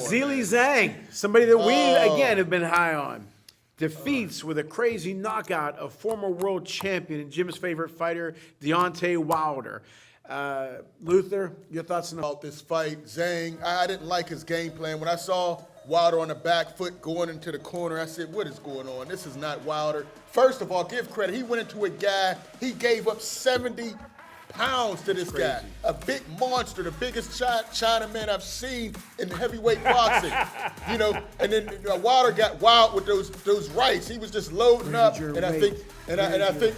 Zhili Zhang, somebody that we, again, have been high on, defeats with a crazy knockout of former world champion and Jim's favorite fighter, Deontay Wilder. Luther, your thoughts on about this fight? Zhang, I didn't like his game plan. When I saw Wilder on the back foot going into the corner, I said, what is going on? This is not Wilder. First of all, give credit. He went into a guy, he gave up 70 pounds to this guy. A big monster, the biggest Chinaman I've seen in heavyweight boxing. You know, and then Wilder got wild with those rights. He was just loading up, and I think,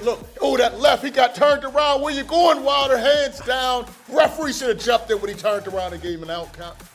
look, oh, that left, he got turned around. Where you going, Wilder? Hands down. Referee should have jumped in when he turned around and gave him an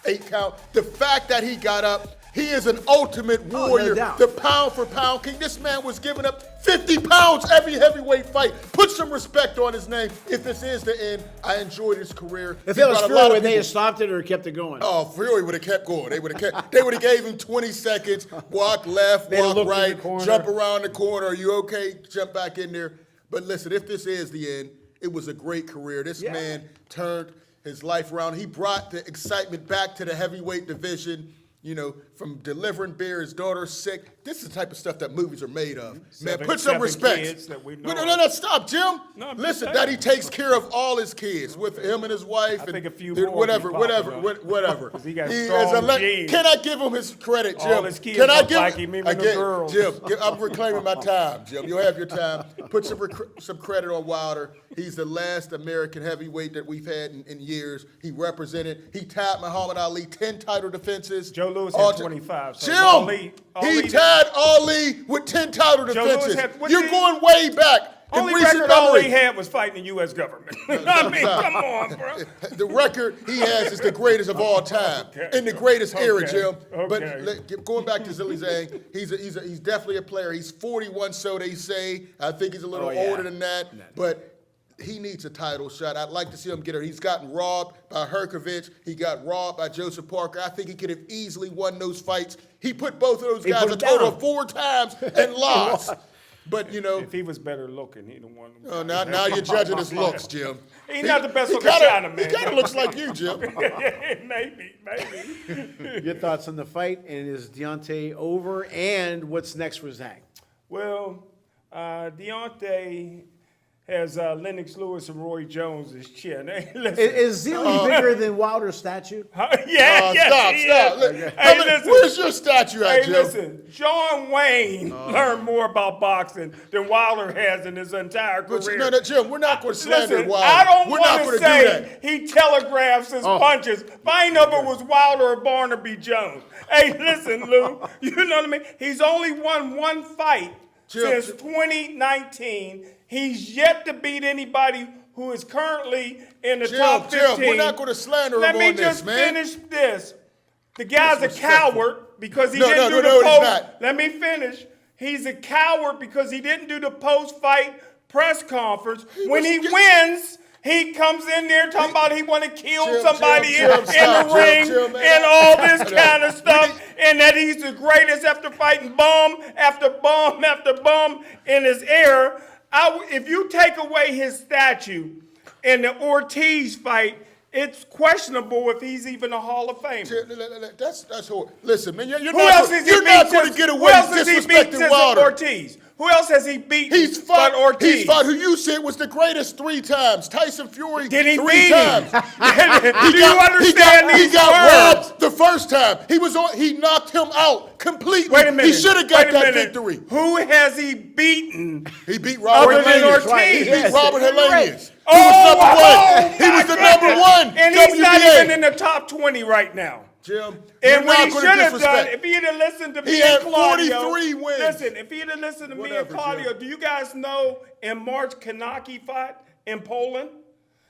8 count. The fact that he got up, he is an ultimate warrior, the pound for pound king. This man was giving up 50 pounds every heavyweight fight. Put some respect on his name. If this is the end, I enjoyed his career. If it was Fury, would they have stopped it or kept it going? Oh, Fury would have kept going. They would have gave him 20 seconds, walk left, walk right, jump around the corner. Are you okay? Jump back in there. But listen, if this is the end, it was a great career. This man turned his life around. He brought the excitement back to the heavyweight division. You know, from delivering beer, his daughter's sick. This is the type of stuff that movies are made of. Man, put some respect. No, stop, Jim. No, listen, that he takes care of all his kids with him and his wife. I think a few more. Whatever. He got strong genes. Can I give him his credit, Jim? All his kids look like him, even the girls. Jim, I'm reclaiming my time, Jim. You'll have your time. Put some credit on Wilder. He's the last American heavyweight that we've had in years. He represented. He tied Muhammad Ali 10 title defenses. Joe Louis had 25. So Jim, he tied Ali with 10 title defenses. You're going way back. Only record Ali had was fighting the U.S. government. I mean, come on, bro. The record he has is the greatest of all time, in the greatest era, Jim. But going back to Zhili Zhang, he's definitely a player. He's 41, so they say. I think he's a little older than that, but he needs a title shot. I'd like to see him get it. He's gotten robbed by Herkovich. He got robbed by Joseph Parker. I think he could have easily won those fights. He put both of those guys a total of 4 times and lost. But, you know. If he was better looking, he'd have won. Oh, now you're judging his looks, Jim. He's not the best looking Chinaman. He kind of looks like you, Jim. Maybe. Your thoughts on the fight, and is Deontay over, and what's next for Zhang? Well, Deontay has Lennox Lewis and Roy Jones as chin. Hey, is Zhili bigger than Wilder's statue? Stop. Hey, listen, where's your statue at, Jim? Listen, John Wayne learned more about boxing than Wilder has in his entire career. No, Jim, we're not going to slander Wilder. I don't want to say he telegraphs his punches. If I know if it was Wilder or Barnaby Jones. Hey, listen, Lou, you know what I mean? He's only won 1 fight since 2019. He's yet to beat anybody who is currently in the top 15. We're not going to slander him on this, man. Let me just finish this. The guy's a coward because he didn't do the post. Let me finish. He's a coward because he didn't do the post-fight press conference. When he wins, he comes in there talking about he want to kill somebody in the ring and all this kind of stuff, and that he's the greatest after fighting bum after bum after bum in his era. If you take away his statue in the Ortiz fight, it's questionable if he's even a Hall of Famer. That's horrible. Listen, man, you're not going to get away with disrespecting Wilder. Ortiz? Who else has he beat? He's fought Ortiz. He's fought who you said was the greatest 3 times. Tyson Fury. Did he 3 beat times. Do you understand these He got robbed the first time. He knocked him out completely. Wait a minute. He should have got that victory. Who has he beaten? He beat Robert Helenius. Ortiz. He beat Robert Helenius. He was the number 1. And he's not even in the top 20 right now. Jim, and what he should have done, if he had listened to me and Claudio, 43 wins. Listen, if he had listened to me and Claudio, do you guys know in March Kanaki fought in Poland?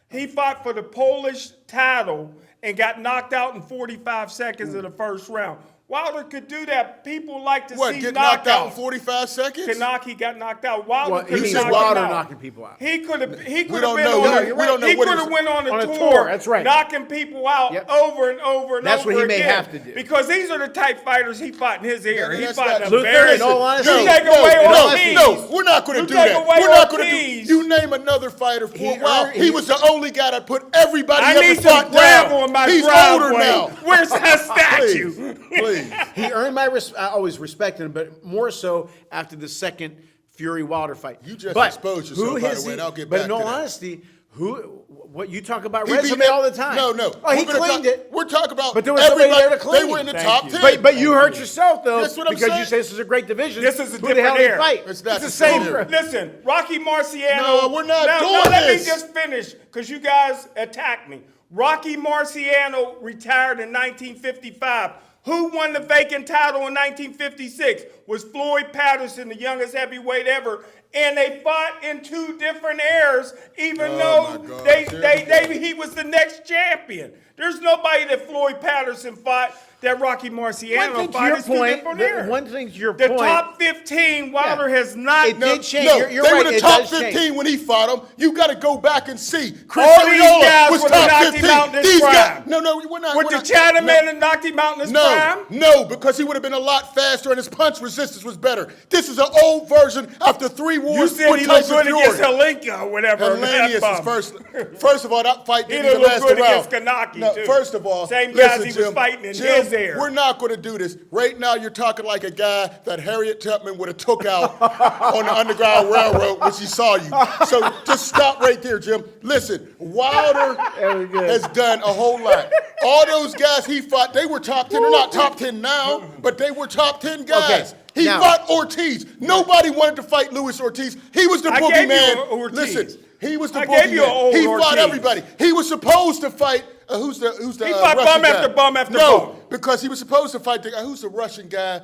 He fought for the Polish title and got knocked out in 45 seconds in the first round. Wilder could do that. People like to see get knocked out in 45 seconds? Kanaki got knocked out. Wilder could he have said Wilder knocking people out. He could have. He could have went on a tour. That's right. Knocking people out over and over and That's over what he again. may have to do. Because these are the type fighters he fought in his era. He fought in Luther, in all honesty. No, we're not going to do that. We're not going to do. You name another fighter for a while. He was the only guy that put everybody I ever need fought some gravel down. in my He's driveway. older now. Where's that statue? Please. He earned my respect. I always respected him, but more so after the second Fury Wilder fight. You just but exposed yourself, who by has the way, he- and I'll get but back in to all that. honesty, what you talk about He beat resume that- all the time. No. Oh, he We're gonna cleaned talk- it. We're talking about But there was somebody everybody. there to clean. They were in the Thank top you. 10. But you hurt yourself though That's what I'm because you saying. say this is a great division. This is a Who the hell different did he era. fight? It's not the the same. same era. Listen, Rocky Marciano. No, we're not now, doing let this. me just finish because you guys attacked me. Rocky Marciano retired in 1955. Who won the vacant title in 1956? Was Floyd Patterson, the youngest heavyweight ever. And they fought in two different eras, even Oh, though my God. he was the next champion. There's nobody that Floyd Patterson fought that Rocky Marciano One thing to fought. your It's two point. different eras. One thing to your The point. top 15, Wilder has not. It did change. No, You're they right, were the it top does change. 15 when he fought him. You got to go back and see. Chris All these Arreola guys was would have top knocked him 15. out in his These prime. guys, no, we're not. With we're the not- China no. man and knocked him out in his prime? No, because he would have been a lot faster and his punch resistance was better. This is an old version after 3 wars. You said with he looked Tyson good against Fury. Helenka or whatever. Hellenius is that bum. first of all, that fight He didn't didn't even look last good a round. against Kanaki, No, too. first of all, Same guys listen, he was Jim, fighting in Jim, his era. We're not going to do this. Right now, you're talking like a guy that Harriet Tubman would have took out on the Underground Railroad when she saw you. So just stop right there, Jim. Listen, Wilder has done a whole lot. All those guys he fought, they were top 10. They're not top 10 now, but they were top 10 guys. Okay, He now- fought Ortiz. Nobody wanted to fight Luis Ortiz. He was the I gave you boogeyman. Ortiz. Listen, he was the I gave you an old boogeyman. He fought Ortiz. everybody. He was supposed to fight. Who's the He fought Russian bum guy? after bum after no, bum. because he was supposed to fight the who's the Russian guy?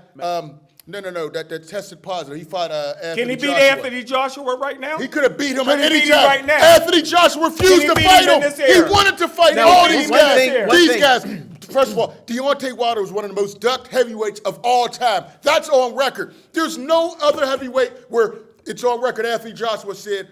No, that tested positive. He fought Anthony Can he beat Joshua. Anthony Joshua right now? He could have beat him Can at he any beat him time. right now? Anthony Joshua Can refused he to beat fight him in him. this He era? wanted to fight Now, all can he these beat him in guys. this era? These One guys. First of all, Deontay Wilder was one of the most ducked heavyweights of all time. That's on record. There's no other heavyweight where it's on record. Anthony Joshua said,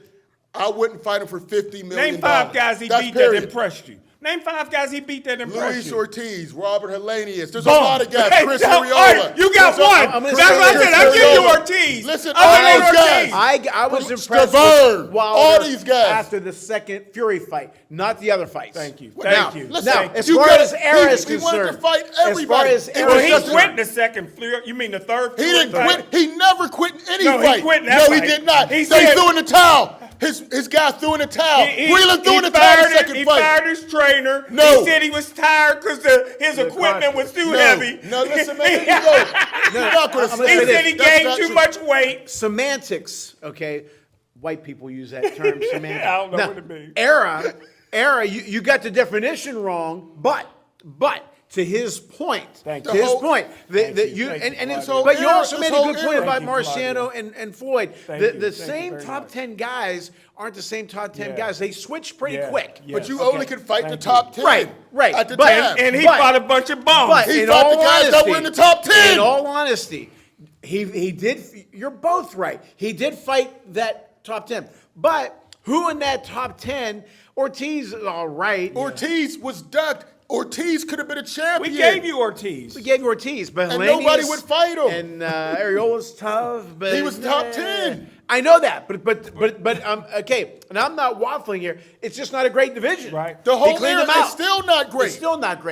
"I wouldn't fight him for $50 million." Name 5 guys he That's beat period. that impressed you. Name 5 guys he beat that impressed Luis you. Ortiz, Robert Hellenius. There's a Boom. lot of guys. Hey, Chris all Arreola. right, you got There's one. I'm gonna That's say what I this. said. I'll give you Arreola. Ortiz. Listen, I'll all give you those guys. Ortiz. I was impressed Stavern, with Wilder all these guys. after the second Fury fight, not the other fights. Thank you. Now, Thank you. Listen, now, as you far gotta- as era is he wanted to concerned, fight as far everybody. as It era was Well, is he just quit concerned, in the second Fury. You mean the third He Fury didn't fight? quit. He never quit in any No, he fight. quit in that no, he fight. did not. He They said- threw in the towel. His guy threw in the towel. Wheeler threw in the towel in the second He fight. fired his trainer. No. He said he was tired because his equipment was too No, heavy. no, listen, man. Here you go. You're not going to I'm say gonna He say this. said he That's gained not too true. much weight. semantics, okay? White people use that term, semantics. I don't know Now, what it means. Era, you got the definition wrong, but to his point, Thank to you. his point, Thank that you. you Thank and you, it's Claudio. but you Era, also this made a whole good point era. about Thank you, Claudio. Marciano and Floyd. Thank The you. Thank you same very top much. 10 guys aren't the same top 10 Yeah. guys. They switch pretty Yeah. quick. Yeah. But you Okay. only can fight the Thank top 10. Right. At the But- time. And he But- fought a bunch of bums. But He in fought all the guys that honesty, were in the top 10. In all honesty, he did. You're both right. He did fight that top 10. But who in that top 10? Ortiz is all right. Ortiz was ducked. Ortiz could have been a champion. we gave you Ortiz. We gave you Ortiz, but And Hellenius nobody would fight him. And Areola's tough, but He was top 10. I know that, but okay. And I'm not waffling here. It's just not a great division. Right. The He whole cleaned era them out. is still not great. It's still not great.